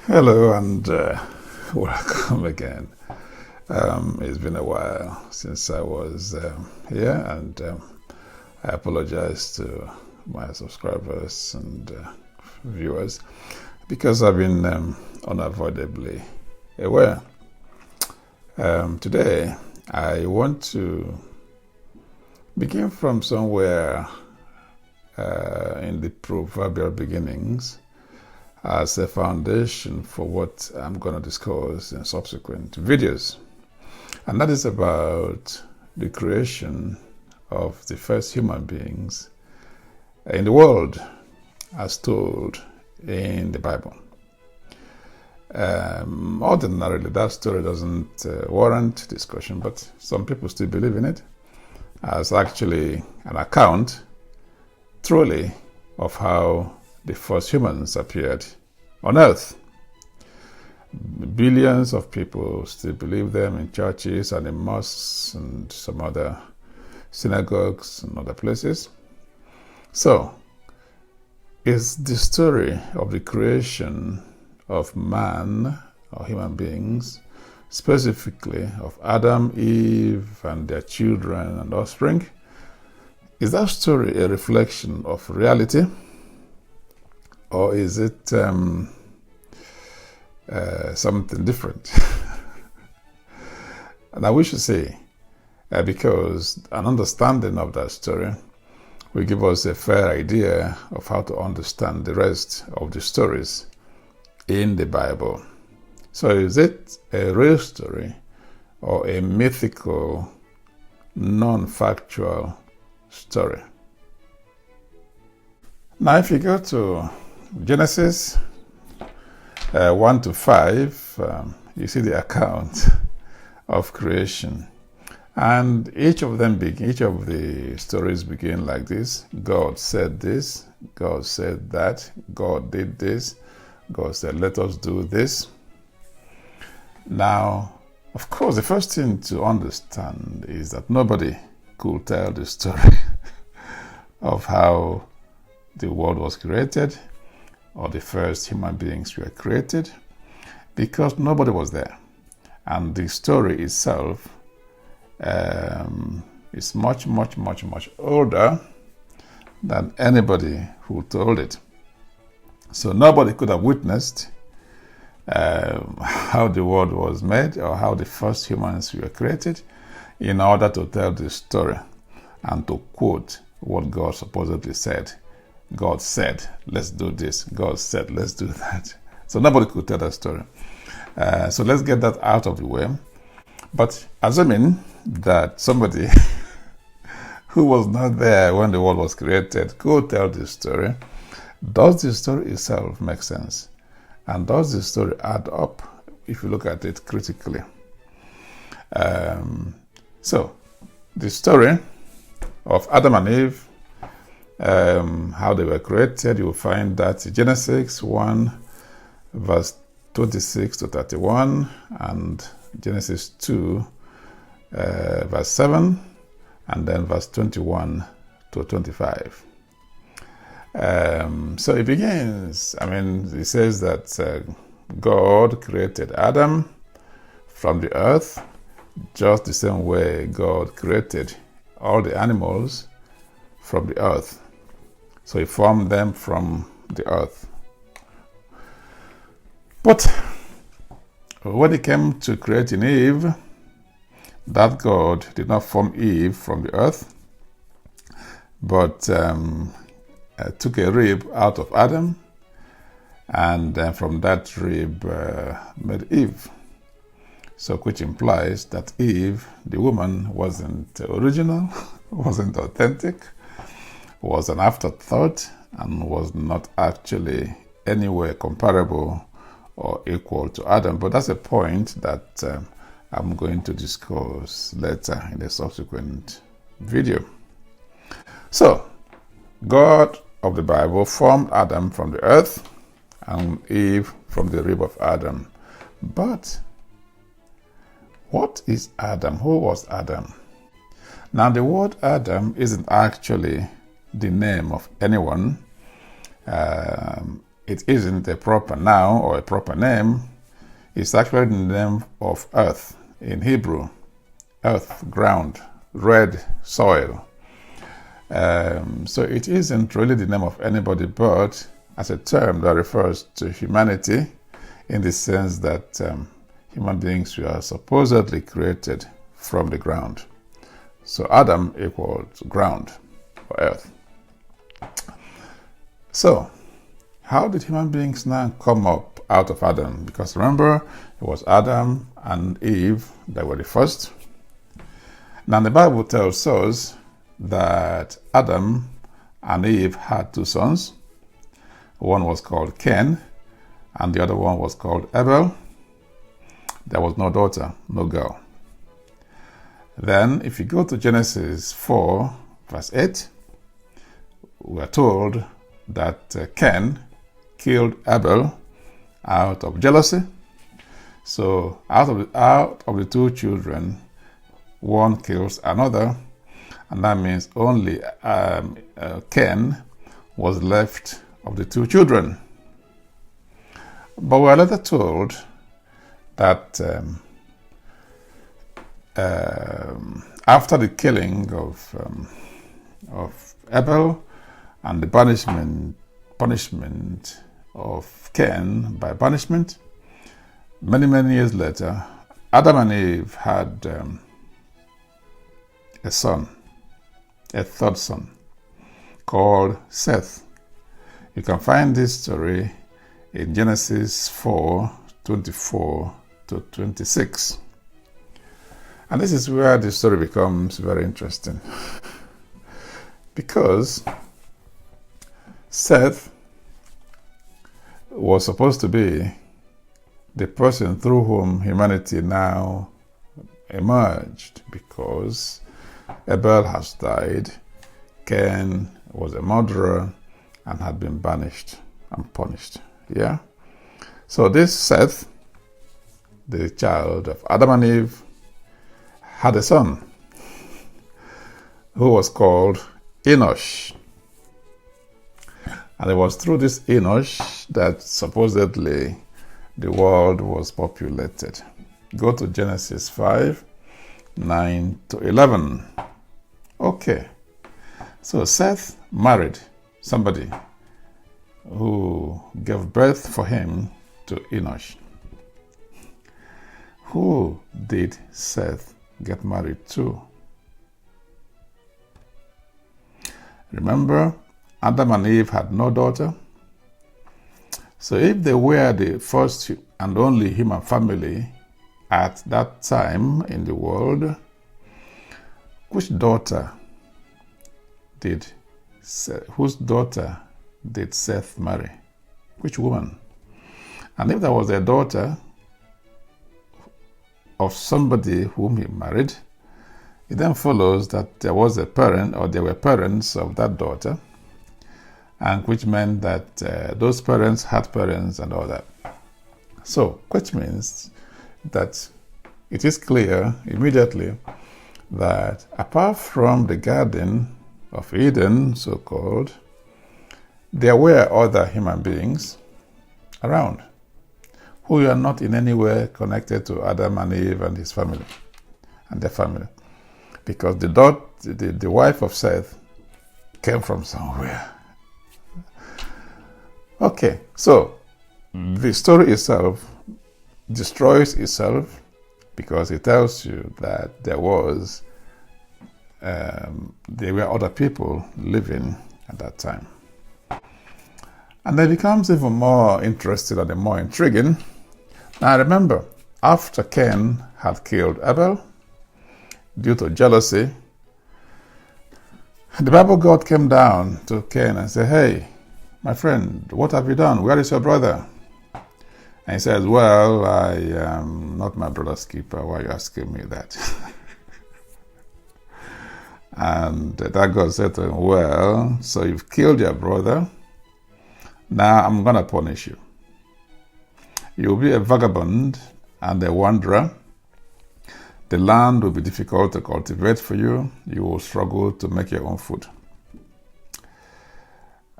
Hello and welcome again. It's been a while since I was here, and I apologize to my subscribers and viewers because I've been unavoidably aware. Today, I want to begin from somewhere in the proverbial beginnings as a foundation for what I'm going to discuss in subsequent videos. And that is about the creation of the first human beings in the world as told in the Bible. Ordinarily, that story doesn't warrant discussion, but some people still believe in it as actually an account, truly, of how the first humans appeared on earth. Billions of people still believe them in churches and in mosques and some other synagogues and other places. So, it's the story of the creation of man or human beings, specifically of Adam, Eve, and their children and offspring. Is that story a reflection of reality? Or is it something different? And I wish to say, because an understanding of that story will give us a fair idea of how to understand the rest of the stories in the Bible. So is it a real story or a mythical, non-factual story? Now, if you go to Genesis 1 to 5, you see the account of creation. And each of the stories begin like this. God said this, God said that, God did this, God said, let us do this. Now, of course, the first thing to understand is that nobody could tell the story of how the world was created or the first human beings were created, because nobody was there. And the story itself is much, much, much, much older than anybody who told it. So nobody could have witnessed how the world was made or how the first humans were created in order to tell the story and to quote what God supposedly said. God said, let's do this. God said, let's do that. So nobody could tell that story. So let's get that out of the way. But assuming that somebody who was not there when the world was created could tell this story, does the story itself make sense? And does the story add up if you look at it critically? So the story of Adam and Eve, how they were created, you will find that Genesis 1 verse 26 to 31 and Genesis 2 verse 7 and then verse 21 to 25. So it begins, it says that God created Adam from the earth just the same way God created all the animals from the earth. So he formed them from the earth. But when it came to creating Eve, that God did not form Eve from the earth, but took a rib out of Adam, and then from that rib made Eve. So which implies that Eve, the woman, wasn't original, wasn't authentic, was an afterthought, and was not actually anywhere comparable or equal to Adam. But that's a point that I'm going to discuss later in a subsequent video. So, God of the Bible formed Adam from the earth and Eve from the rib of Adam. But what is Adam? Who was Adam? Now, the word Adam isn't actually the name of anyone. it isn't a proper noun or a proper name. It's actually the name of earth in Hebrew. Earth, ground, red soil. So it isn't really the name of anybody, but as a term that refers to humanity in the sense that human beings were supposedly created from the ground. So Adam equals ground or earth. So how did human beings now come up out of Adam? Because remember, it was Adam and Eve that were the first. Now the Bible tells us that Adam and Eve had two sons. One was called Cain and the other one was called Abel. There was no daughter, no girl. Then if you go to Genesis 4 verse 8, we are told that Cain killed Abel out of jealousy. So out of the two children, one kills another, and that means only Cain was left of the two children. But we are later told that after the killing of Abel and the punishment of Cain by banishment, many years later, Adam and Eve had a son, a third son, called Seth. You can find this story in Genesis 4:24 to 26. And this is where the story becomes very interesting. Because Seth was supposed to be the person through whom humanity now emerged, because Abel has died, Cain was a murderer and had been banished and punished. Yeah? So this Seth, the child of Adam and Eve, had a son who was called Enosh. And it was through this Enosh that supposedly the world was populated. Go to Genesis 5:9 to 11. Okay. So Seth married somebody who gave birth for him to Enosh. Who did Seth get married to? Remember, Adam and Eve had no daughter. So if they were the first and only human family at that time in the world, whose daughter did Seth marry? Which woman? And if there was a daughter of somebody whom he married, it then follows that there was a parent, or there were parents of that daughter, and which meant that those parents had parents and all that. So, which means that it is clear immediately that apart from the Garden of Eden, so-called, there were other human beings around who are not in any way connected to Adam and Eve and his family and their family, because the wife of Seth came from somewhere. Okay, so the story itself destroys itself because it tells you that there were other people living at that time. And then it becomes even more interesting and more intriguing. Now remember, after Cain had killed Abel, due to jealousy, the Bible God came down to Cain and said, "Hey, my friend, what have you done? Where is your brother?" And he says, "Well, I am not my brother's keeper. Why are you asking me that?" And that God said to him, "Well, so you've killed your brother. Now I'm going to punish you. You'll be a vagabond and a wanderer. The land will be difficult to cultivate for you. You will struggle to make your own food.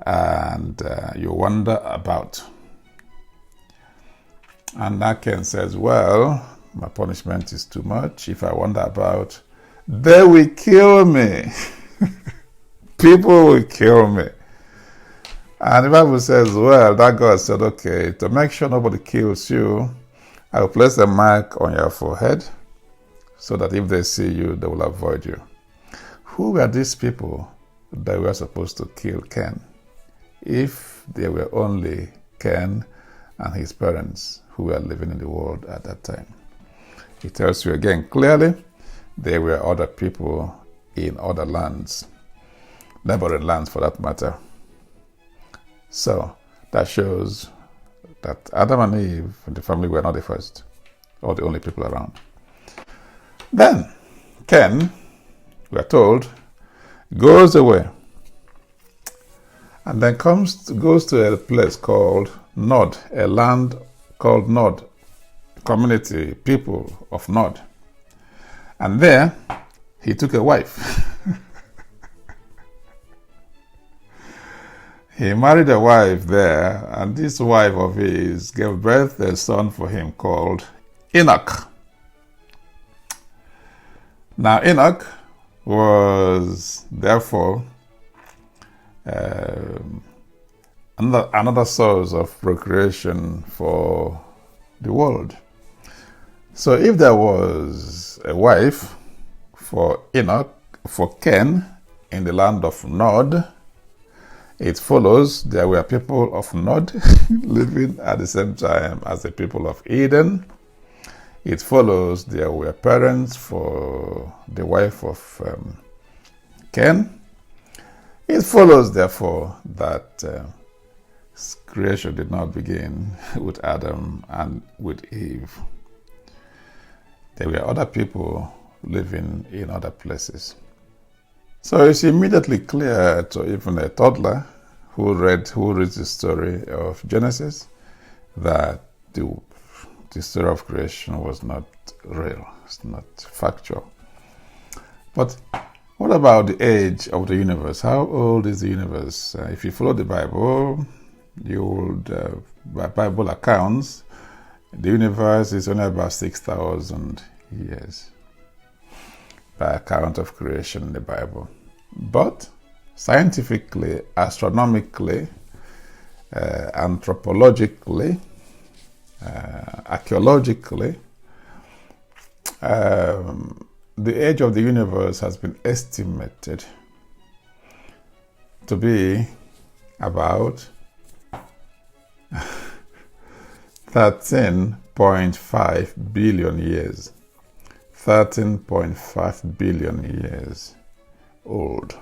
and you wander about. And now Cain says, well, my punishment is too much. If I wander about, they will kill me. People will kill me. And the Bible says, well, that God said, okay, to make sure nobody kills you, I will place a mark on your forehead so that if they see you, they will avoid you. Who were these people that were supposed to kill Cain? If they were only Cain and his parents who were living in the world at that time. It tells you again clearly, there were other people in other lands, neighboring lands for that matter. So that shows that Adam and Eve and the family were not the first or the only people around. Then Cain, we are told, goes away and then goes to a place called Nod, a land called Nod, community, people of Nod. And there he took a wife. He married a wife there, and this wife of his gave birth to a son for him called Enoch. Now Enoch was therefore another source of procreation for the world. So if there was a wife for Enoch, for Cain, in the land of Nod, it follows there were people of Nod living at the same time as the people of Eden. It follows there were parents for the wife of Cain. It follows, therefore, that creation did not begin with Adam and with Eve. There were other people living in other places. So it's immediately clear to even a toddler who reads the story of Genesis that the story of creation was not real, it's not factual. But what about the age of the universe? How old is the universe? If you follow the Bible, you would, by Bible accounts, the universe is only about 6,000 years by account of creation in the Bible. But scientifically, astronomically, anthropologically, archaeologically, the age of the universe has been estimated to be about 13.5 billion years. 13.5 billion years old.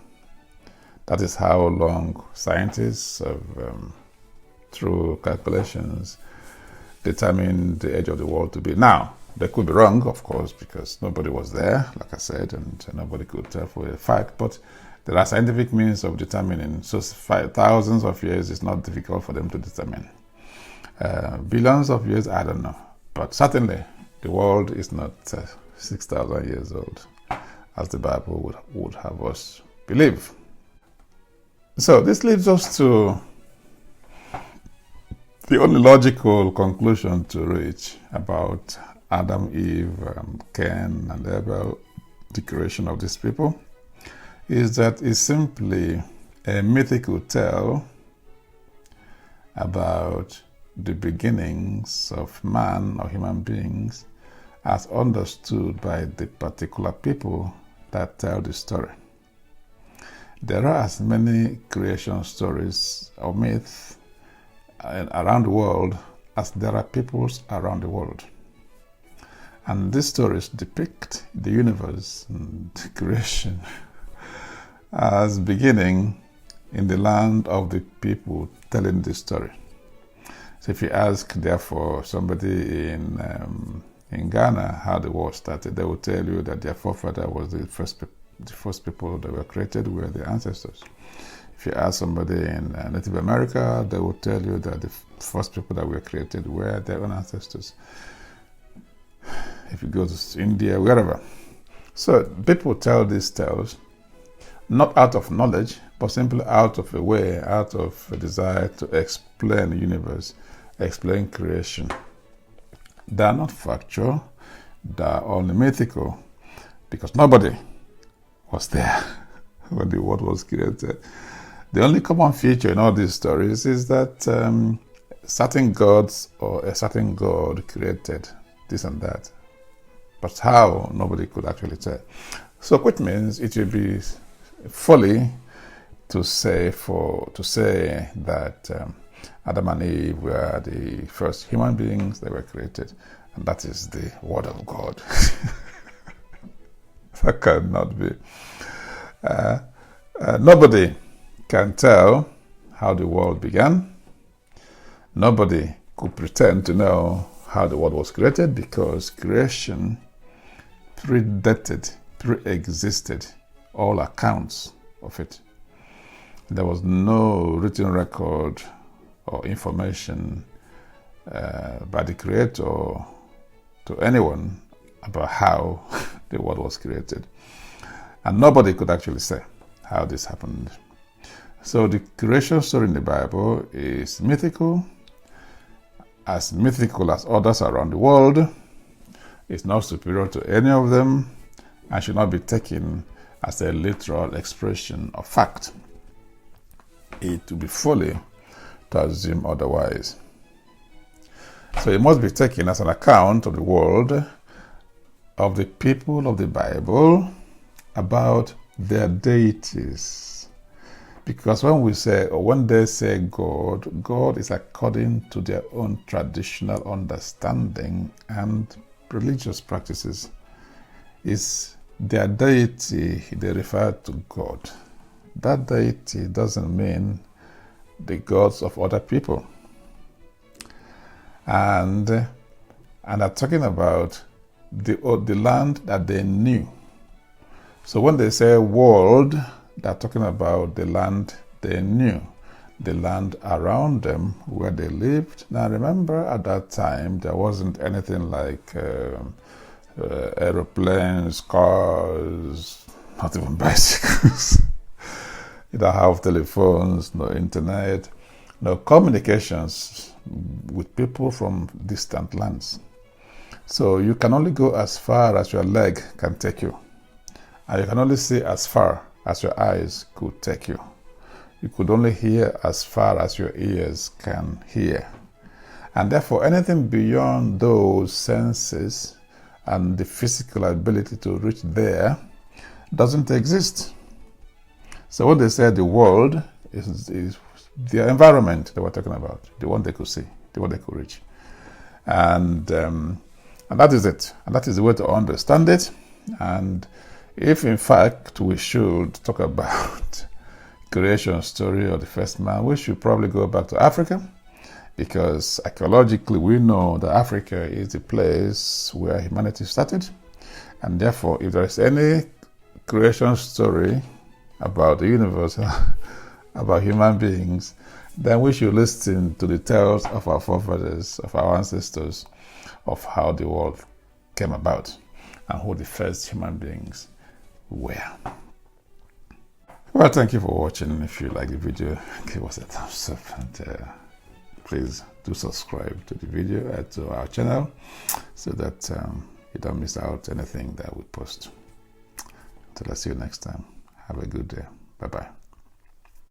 That is how long scientists have, through calculations, determined the age of the world to be. Now, they could be wrong, of course, because nobody was there, like I said, and nobody could tell for a fact, but there are scientific means of determining. So thousands of years is not difficult for them to determine. Billions of years, I don't know. But certainly, the world is not 6,000 years old, as the Bible would have us believe. So this leads us to the only logical conclusion to reach about Adam, Eve, Cain, and Abel, the creation of these people, is that it's simply a mythical tale about the beginnings of man or human beings as understood by the particular people that tell the story. There are as many creation stories or myths around the world as there are peoples around the world. And these stories depict the universe and creation as beginning in the land of the people telling the story. So if you ask, therefore, somebody in Ghana how the world started, they will tell you that their forefather was the first people that were created were their ancestors. If you ask somebody in Native America, they will tell you that the first people that were created were their own ancestors. If you go to India, wherever. So people tell these tales not out of knowledge, but simply out of a way, out of a desire to explain the universe, explain creation. They are not factual, they are only mythical, because nobody was there when the world was created. The only common feature in all these stories is that certain gods or a certain god created this and that. But how, nobody could actually tell. So which means it will be folly to say that Adam and Eve were the first human beings that were created, and that is the word of God. That cannot be. Nobody can tell how the world began. Nobody could pretend to know how the world was created, because creation pre-existed all accounts of it. There was no written record or information by the Creator to anyone about how the world was created. And nobody could actually say how this happened. So the creation story in the Bible is mythical as others around the world. It's not superior to any of them and should not be taken as a literal expression of fact. It would be folly to assume otherwise. So it must be taken as an account of the world, of the people of the Bible, about their deities. Because when they say God, God is according to their own traditional understanding and religious practices. Is their deity, they refer to God. That deity doesn't mean the gods of other people. And are talking about the land that they knew. So when they say world, they're talking about the land they knew, the land around them where they lived. Now remember, at that time, there wasn't anything like aeroplanes, cars, not even bicycles. You don't have telephones, no internet, no communications with people from distant lands. So you can only go as far as your leg can take you. And you can only see as far as your eyes could take you. You could only hear as far as your ears can hear. And therefore, anything beyond those senses and the physical ability to reach there doesn't exist. So when they say the world is the environment they were talking about, the one they could see, the one they could reach. And that is it. And that is the way to understand it. And if in fact we should talk about creation story of the first man, we should probably go back to Africa, because archaeologically we know that Africa is the place where humanity started. And therefore, if there is any creation story about the universe, about human beings, then we should listen to the tales of our forefathers, of our ancestors, of how the world came about and who the first human beings were. Well, thank you for watching. If you like the video, give us a thumbs up, and please do subscribe to the video, to our channel, so that you don't miss out anything that we post. Until I see you next time, have a good day. Bye-bye.